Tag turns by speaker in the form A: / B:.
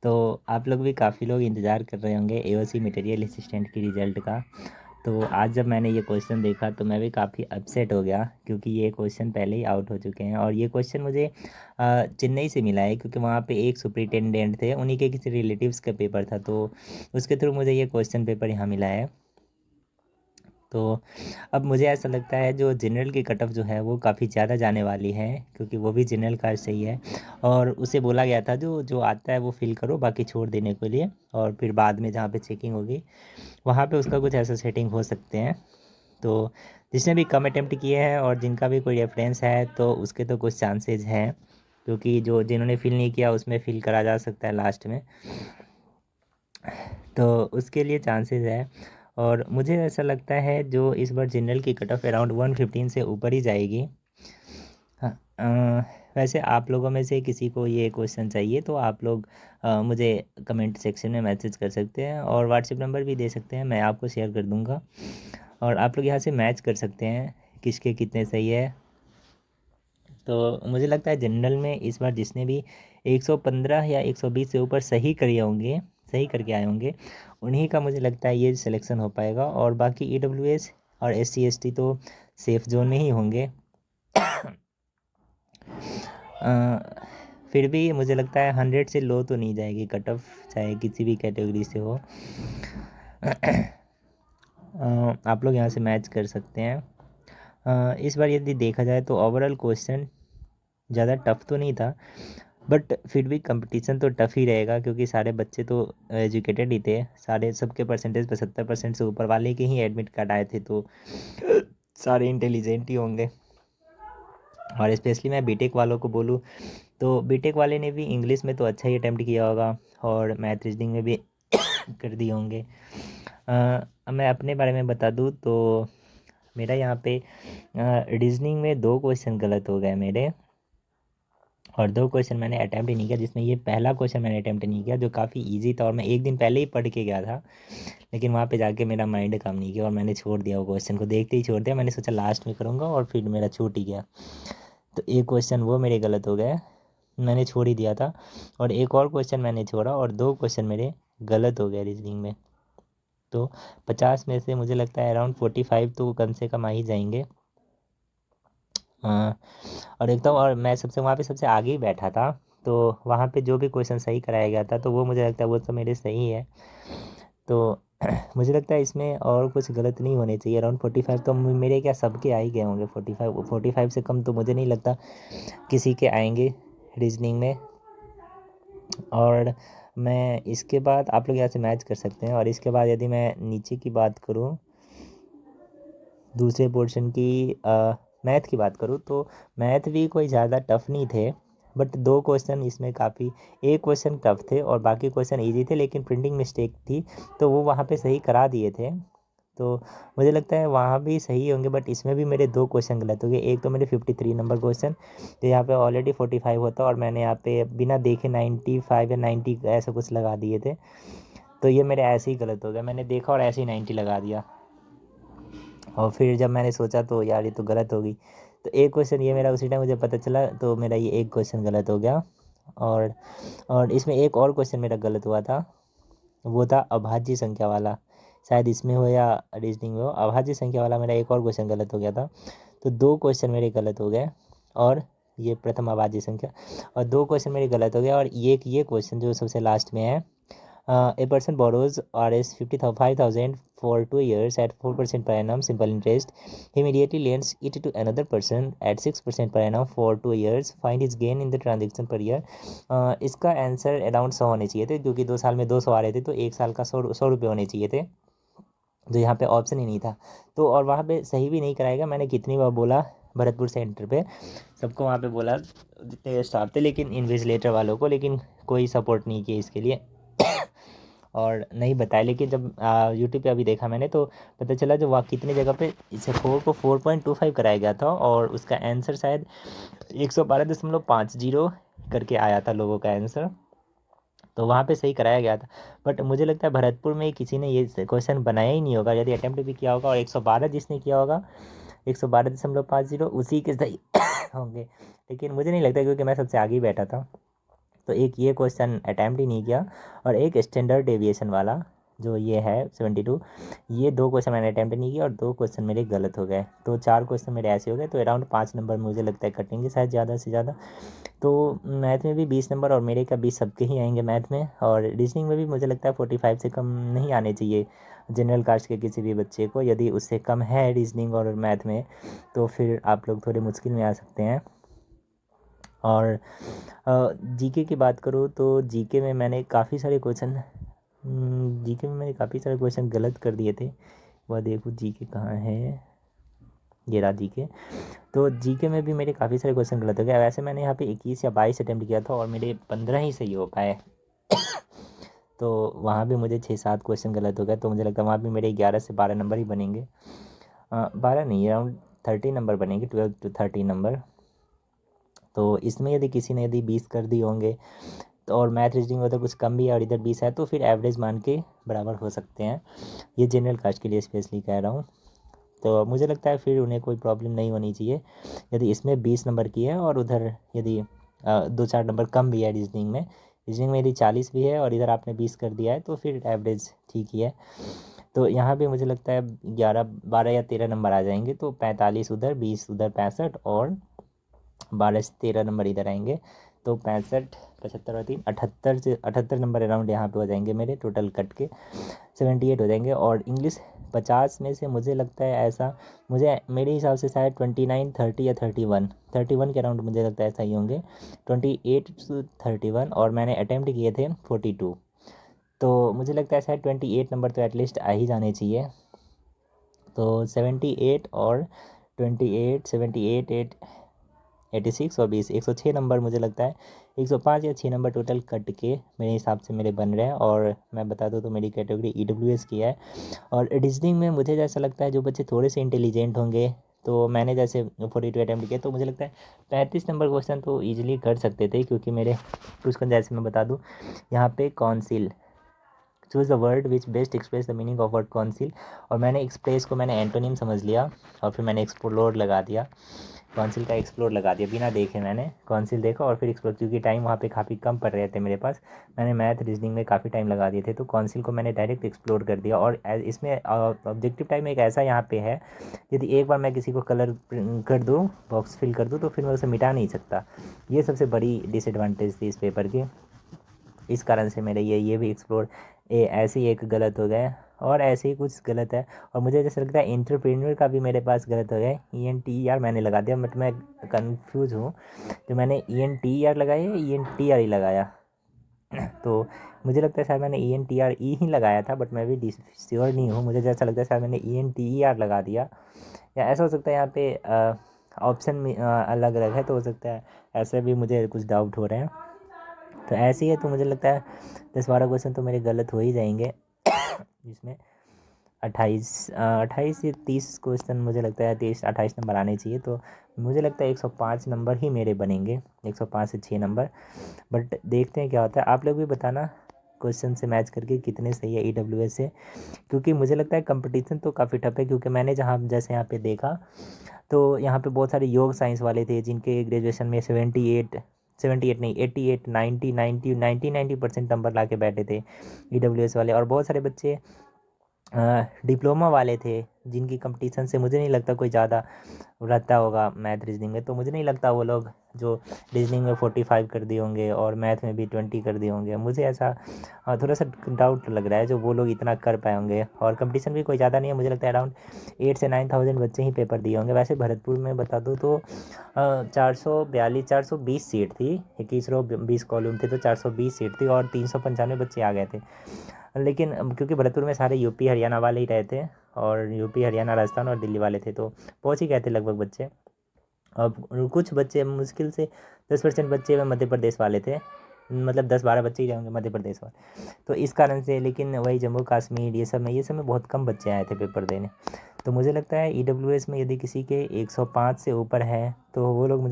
A: तो आप लोग भी काफ़ी लोग इंतज़ार कर रहे होंगे एओसी मटेरियल असिस्टेंट की रिज़ल्ट का। तो आज जब मैंने ये क्वेश्चन देखा तो मैं भी काफ़ी अपसेट हो गया, क्योंकि ये क्वेश्चन पहले ही आउट हो चुके हैं और ये क्वेश्चन मुझे चेन्नई से मिला है, क्योंकि वहाँ पे एक सुपरिटेंडेंट थे, उन्हीं के किसी रिलेटिव्स का पेपर था, तो उसके थ्रू मुझे ये क्वेश्चन पेपर यहाँ मिला है। तो अब मुझे ऐसा लगता है जो जनरल की कट ऑफ जो है वो काफ़ी ज़्यादा जाने वाली है, क्योंकि वो भी जनरल कास्ट से ही है। और उसे बोला गया था जो जो आता है वो फिल करो, बाकी छोड़ देने के लिए, और फिर बाद में जहाँ पे चेकिंग होगी वहाँ पे उसका कुछ ऐसा सेटिंग हो सकते हैं। तो जिसने भी कम अटेम्प्ट किए हैं और जिनका भी कोई रेफरेंस है तो उसके तो कुछ चांसेज हैं, क्योंकि जो जिन्होंने फिल नहीं किया उसमें फिल करा जा सकता है लास्ट में, तो उसके लिए चांसेस है। और मुझे ऐसा लगता है जो इस बार जनरल की कट ऑफ अराउंड 115 से ऊपर ही जाएगी। हाँ, वैसे आप लोगों में से किसी को ये क्वेश्चन चाहिए तो आप लोग मुझे कमेंट सेक्शन में मैसेज कर सकते हैं, और व्हाट्सएप नंबर भी दे सकते हैं, मैं आपको शेयर कर दूंगा। और आप लोग यहाँ से मैच कर सकते हैं किसके कितने सही है। तो मुझे लगता है जनरल में इस बार जिसने भी 115 या 120 से ऊपर सही करे होंगे, सही करके आए होंगे, उन्हीं का मुझे लगता है ये सिलेक्शन हो पाएगा। और बाकी ईडब्ल्यूएस और एससी एसटी तो सेफ जोन में ही होंगे। फिर भी मुझे लगता है 100 से लो तो नहीं जाएगी कट ऑफ, चाहे किसी भी कैटेगरी से हो। आप लोग यहाँ से मैच कर सकते हैं। इस बार यदि देखा जाए तो ओवरऑल क्वेश्चन ज़्यादा टफ तो नहीं था, बट फिर भी कंपटीशन तो टफ ही रहेगा, क्योंकि सारे बच्चे तो एजुकेटेड ही थे, सारे सबके परसेंटेज 75% से ऊपर वाले के ही एडमिट कार्ड आए थे, तो सारे इंटेलिजेंट ही होंगे। और स्पेशली मैं बीटेक वालों को बोलूँ तो बीटेक वाले ने भी इंग्लिश में तो अच्छा ही अटैम्प्ट किया होगा, और मैथ रीजनिंग में भी कर दिए होंगे। अब मैं अपने बारे में बता दूँ तो मेरा यहाँ पे रीजनिंग में 2 क्वेश्चन गलत हो गए मेरे, और 2 क्वेश्चन मैंने अटैम्प्ट ही नहीं किया, जिसमें ये पहला क्वेश्चन मैंने अटैम्प्ट नहीं किया जो काफ़ी इजी था, और मैं एक दिन पहले ही पढ़ के गया था, लेकिन वहाँ पे जाके मेरा माइंड काम नहीं किया और मैंने छोड़ दिया, वो क्वेश्चन को देखते ही छोड़ दिया। मैंने सोचा लास्ट में करूँगा, और फिर मेरा छूट ही गया। तो एक क्वेश्चन वो मेरे गलत हो गए, मैंने छोड़ ही दिया था, और एक और क्वेश्चन मैंने छोड़ा, और 2 क्वेश्चन मेरे गलत हो गए रीजनिंग में। तो 50 में से मुझे लगता है अराउंड 45 तो कम से कम आ ही जाएंगे। और एकदम, और मैं सबसे वहाँ पे सबसे आगे ही बैठा था, तो वहाँ पे जो भी क्वेश्चन सही कराया गया था तो वो मुझे लगता है वो सब मेरे सही है। तो मुझे लगता है इसमें और कुछ गलत नहीं होने चाहिए। अराउंड 45 तो मेरे क्या सबके आ ही गए होंगे, 45 से कम तो मुझे नहीं लगता किसी के आएंगे रीजनिंग में। और मैं इसके बाद आप लोग यहाँ से मैच कर सकते हैं। और इसके बाद यदि मैं नीचे की बात करूँ, दूसरे पोर्शन की मैथ की बात करूँ तो मैथ भी कोई ज़्यादा टफ नहीं थे, बट 2 क्वेश्चन इसमें काफ़ी, एक क्वेश्चन टफ थे और बाकी क्वेश्चन इजी थे, लेकिन प्रिंटिंग मिस्टेक थी तो वो वहाँ पे सही करा दिए थे। तो मुझे लगता है वहाँ भी सही होंगे, बट इसमें भी मेरे 2 क्वेश्चन गलत हो गए। एक तो मेरे 53 नंबर क्वेश्चन, तो यहाँ पे ऑलरेडी 45 होता, और मैंने यहाँ पे बिना देखे 95 या 90 ऐसा कुछ लगा दिए थे, तो ये मेरे ऐसे ही गलत हो गया। मैंने देखा और ऐसे ही 90 लगा दिया, और फिर जब मैंने सोचा तो यार ये तो गलत हो गई। तो एक क्वेश्चन ये मेरा उसी टाइम मुझे पता चला, तो मेरा ये एक क्वेश्चन गलत हो गया। और इसमें एक और क्वेश्चन मेरा गलत हुआ था, वो था अभाज्य संख्या वाला, शायद इसमें हो या रीजनिंग में हो, अभाज्य संख्या वाला मेरा एक और क्वेश्चन गलत हो गया था। तो 2 क्वेश्चन मेरे गलत हो गए, और ये प्रथम अभाज्य संख्या, और 2 क्वेश्चन मेरे गलत हो गए। और ये क्वेश्चन जो सबसे लास्ट में है, a person borrows Rs 55,000 for 2 years at 4% per annum simple interest. He immediately lends it to another person at 6% per annum for 2 years. Find his gain in the transaction per year. इसका answer around 100 होने चाहिए थे, क्योंकि 2 साल में 200 आ रहे थे, तो एक साल का 100 रुपये होने चाहिए थे, जो यहाँ पे ऑप्शन ही नहीं था। तो और वहाँ पे सही भी नहीं कराएगा, मैंने कितनी बार बोला भरतपुर सेंटर पे, सबको वहाँ पे बोला जितने स्टाफ थे, लेकिन इन्विजिलेटर वालों को, लेकिन कोई सपोर्ट नहीं किया इसके लिए और नहीं बताया। लेकिन जब यूट्यूब पे अभी देखा मैंने, तो पता चला जो वहाँ कितनी जगह पे इसे 4.25 कराया गया था, और उसका आंसर शायद 112.50 करके आया था लोगों का आंसर, तो वहाँ पे सही कराया गया था। बट मुझे लगता है भरतपुर में किसी ने ये क्वेश्चन बनाया ही नहीं होगा, यदि अटेम्प्ट भी किया होगा, और 112 जिसने किया होगा 112.50 उसी के सही होंगे, लेकिन मुझे नहीं लगता, क्योंकि मैं सबसे आगे ही बैठा था। तो एक ये क्वेश्चन अटैम्प्ट ही नहीं किया, और एक स्टैंडर्ड डेविएशन वाला जो ये है 72, ये 2 क्वेश्चन मैंने अटैम्प्ट नहीं किया और 2 क्वेश्चन मेरे गलत हो गए, तो 4 क्वेश्चन मेरे ऐसे हो गए। तो अराउंड 5 नंबर मुझे लगता है कटेंगे शायद ज़्यादा से ज़्यादा। तो मैथ में भी 20 नंबर और मेरे का 20 सबके ही आएंगे मैथ में, और रीजनिंग में भी मुझे लगता है 45 से कम नहीं आने चाहिए जनरल कास्ट के किसी भी बच्चे को। यदि उससे कम है रीजनिंग और मैथ में तो फिर आप लोग थोड़े मुश्किल में आ सकते हैं। और जीके की बात करूँ तो जीके में मैंने काफ़ी सारे क्वेश्चन जीके में मैंने काफ़ी सारे क्वेश्चन गलत कर दिए थे। वह देखो जीके कहाँ है, ये रहा जीके। तो जीके में भी मेरे काफ़ी सारे क्वेश्चन गलत हो गए। वैसे मैंने यहाँ पे 21 या 22 अटैम्प्ट किया था और मेरे 15 ही सही हो पाए। तो वहाँ भी मुझे 6-7 क्वेश्चन गलत हो गए, तो मुझे लगता है वहाँ भी मेरे 11 से 12 नंबर ही बनेंगे। 12 नहीं, अराउंड 30 नंबर बनेंगे, 12 to 30 नंबर। तो इसमें यदि किसी ने यदि 20 कर दिए होंगे तो, और मैथ रीजनिंग में तो कुछ कम भी है और इधर 20 है, तो फिर एवरेज मान के बराबर हो सकते हैं। ये जनरल कास्ट के लिए स्पेशली कह रहा हूँ। तो मुझे लगता है फिर उन्हें कोई प्रॉब्लम नहीं होनी चाहिए यदि इसमें 20 नंबर की है और उधर यदि 2-4 नंबर कम भी है रीजनिंग में यदि 40 भी है और इधर आपने 20 कर दिया है तो फिर एवरेज ठीक ही है। तो यहाँ भी मुझे लगता है 11, 12 या 13 नंबर आ जाएंगे, तो 45 उधर, 20 उधर, 65 और 12 से 13 नंबर इधर आएंगे। तो 65, 75 और 3, 78 नंबर अराउंड यहाँ पे हो जाएंगे मेरे टोटल कट के, 78 हो जाएंगे। और इंग्लिश 50 में से मुझे लगता है ऐसा, मुझे मेरे हिसाब से शायद 29, 30 या 31 के अराउंड मुझे लगता है सही होंगे, 28 to 31, और मैंने अटैम्प्ट किए थे 42। तो मुझे लगता है शायद 28 नंबर तो एटलीस्ट आ ही जाने चाहिए। तो 78 और 28, 78, 86 और 20, 106 नंबर मुझे लगता है, 105 या 6 नंबर टोटल कट के मेरे हिसाब से मेरे बन रहे हैं। और मैं बता दूँ तो मेरी कैटेगरी EWS की है। और रीजनिंग में मुझे जैसा लगता है जो बच्चे थोड़े से इंटेलिजेंट होंगे, तो मैंने जैसे 42 अटैम्प्ट किए, तो मुझे लगता है 35 नंबर क्वेश्चन तो ईजिली कर सकते थे, क्योंकि मेरे कुछ जैसे मैं बता दूँ यहाँ पे council, choose the word which best express the meaning of word council, और मैंने एक्सप्रेस को मैंने एंटोनिम समझ लिया और फिर मैंने एक्सप्लोर लगा दिया, काउंसिल का एक्सप्लोर लगा दिया बिना देखे। मैंने काउंसिल देखा और फिर एक्सप्लोर, क्योंकि टाइम वहाँ पे काफ़ी कम पड़ रहे थे मेरे पास, मैंने मैथ रीजनिंग में काफ़ी टाइम लगा दिए थे, तो काउंसिल को मैंने डायरेक्ट एक्सप्लोर कर दिया। और इसमें ऑब्जेक्टिव टाइम एक ऐसा यहाँ पे है, यदि एक बार मैं किसी को कलर कर दूँ, बॉक्स फिल कर दूँ, तो फिर मैं उसे मिटा नहीं सकता। ये सबसे बड़ी डिसएडवांटेज थी इस पेपर की। इस कारण से मेरे ये भी एक्सप्लोर ऐसे ही एक गलत हो गया, और ऐसे ही कुछ गलत है। और मुझे जैसे लगता है एंटरप्रेन्योर का भी मेरे पास गलत हो गया, ENTER मैंने लगा दिया, बट मैं कंफ्यूज हूँ, तो मैंने ENTER लगाया या ENTR ही लगाया। तो मुझे लगता है शायद मैंने ENTRE ही लगाया था, बट मैं भी श्योर नहीं हूँ। मुझे जैसा लगता है शायद मैंने ENTER लगा दिया, या ऐसा हो सकता है यहाँ पे ऑप्शन में अलग अलग है, तो हो सकता है ऐसे भी मुझे कुछ डाउट हो रहे हैं। तो ऐसे ही है, तो मुझे लगता है 10-12 क्वेश्चन तो मेरे गलत हो ही जाएंगे, जिसमें 28 से 30 क्वेश्चन मुझे लगता है 28 नंबर आने चाहिए। तो मुझे लगता है 105 नंबर ही मेरे बनेंगे, 105 से 6 नंबर। बट देखते हैं क्या होता है। आप लोग भी बताना क्वेश्चन से मैच करके कितने सही है EWS से, क्योंकि मुझे लगता है कंपटीशन तो काफ़ी टफ है। क्योंकि मैंने जहाँ जैसे यहाँ पे देखा, तो यहाँ पे बहुत सारे योग साइंस वाले थे जिनके ग्रेजुएशन में 78 नहीं, 88, 90% नंबर ला के बैठे थे EWS वाले। और बहुत सारे बच्चे डिप्लोमा वाले थे जिनकी कंपटीशन से मुझे नहीं लगता कोई ज़्यादा रहता होगा मैथ रीजनिंग में। तो मुझे नहीं लगता वो लोग जो रीजनिंग में 45 कर दिए होंगे और मैथ में भी 20 कर दिए होंगे। मुझे ऐसा थोड़ा सा डाउट लग रहा है जो वो लोग इतना कर पाए होंगे। और कंपटीशन भी कोई ज़्यादा नहीं है, मुझे लगता है अराउंड 8 से 9,000 बच्चे ही पेपर दिए होंगे। वैसे भरतपुर में बता दूँ तो 420 सीट थी, 21 रो 20 कॉलम थे, तो 420 सीट थी और 395 बच्चे आ गए थे। लेकिन क्योंकि भरतपुर में सारे यूपी हरियाणा वाले ही रहे थे, और यूपी हरियाणा राजस्थान और दिल्ली वाले थे, तो पहुँच ही गए थे लगभग बच्चे। अब कुछ बच्चे मुश्किल से 10% बच्चे में मध्य प्रदेश वाले थे, मतलब 10-12 बच्चे ही रहेंगे मध्य प्रदेश वाले, तो इस कारण से। लेकिन वही जम्मू कश्मीर ये सब में बहुत कम बच्चे आए थे पेपर देने। तो मुझे लगता है EWS में यदि किसी के 105 से ऊपर है तो वो लोग मुझे